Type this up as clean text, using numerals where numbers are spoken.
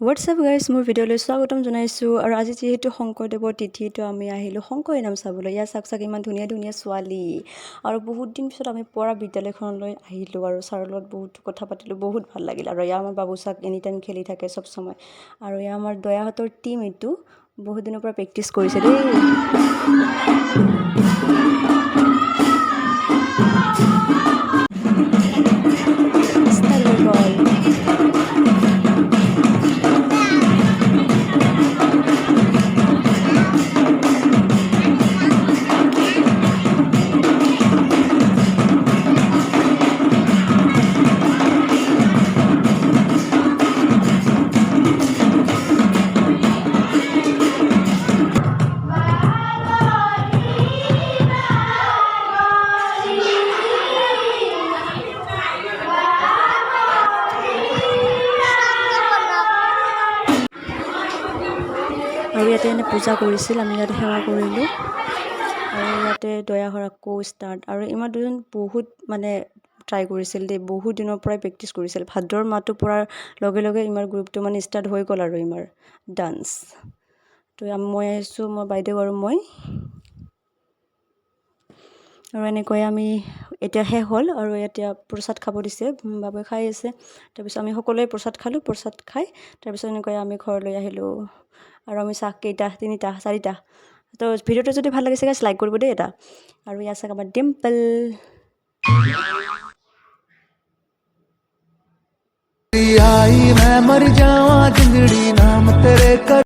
WhatsApp guys, মোৰ ভিডিঅ'লৈ স্বাগতম জনাইছোঁ। আৰু আজি যিহেতু শংকৰদেৱৰ তিথি, তো আমি আহিলোঁ শংকৰী নাম চাবলৈ। ইয়াত চাওক ইমান ধুনীয়া ধুনীয়া ছোৱালী। আৰু বহুত দিন পিছত আমি পঢ়া বিদ্যালয়খনলৈ আহিলোঁ আৰু ছাৰৰ লগত বহুত কথা পাতিলোঁ, বহুত ভাল লাগিল। আৰু ইয়াৰ আমাৰ বাবু চাক এনি টাইম খেলি থাকে চব সময়। আৰু ইয়াৰ আমাৰ দয়াহঁতৰ টিম এইটো বহুত দিনৰ পৰা প্ৰেক্টিছ কৰিছে দেই। আৰু ইয়াতে এনে পূজা কৰিছিল, আমি ইয়াতে সেৱা কৰিলোঁ। আৰু ইয়াতে দয়াহৰ আকৌ ষ্টাৰ্ট। আৰু ইমান দুজন বহুত ট্ৰাই কৰিছিল দেই, বহুত দিনৰ পৰাই প্ৰেক্টিছ কৰিছিল। ভাদৰ মাহটো পৰাৰ লগে লগে ইমাৰ গ্ৰুপটো ষ্টাৰ্ট হৈ গ'ল আৰু ইমাৰ ডান্স। তো মই আহিছোঁ, মই বাইদেউ আৰু মই। আৰু এনেকৈ আমি এতিয়া শেষ হ'ল আৰু এতিয়া প্ৰসাদ খাব দিছে, বাবুৱে খাই আছে। তাৰপিছত আমি সকলোৱে প্ৰসাদ খালোঁ, প্ৰসাদ খাই তাৰপিছত এনেকৈ আমি ঘৰলৈ আহিলোঁ। আৰু আমি চাহ কেইটা, 3টা 4টা। তো ভিডিঅ'টো যদি ভাল লাগিছে গাইছ, লাইক কৰিব দেই এটা। আৰু ইয়াত চাওক আমাৰ ডিম্পল। आई मैं मर जावा जिंदड़ी नाम तेरे कर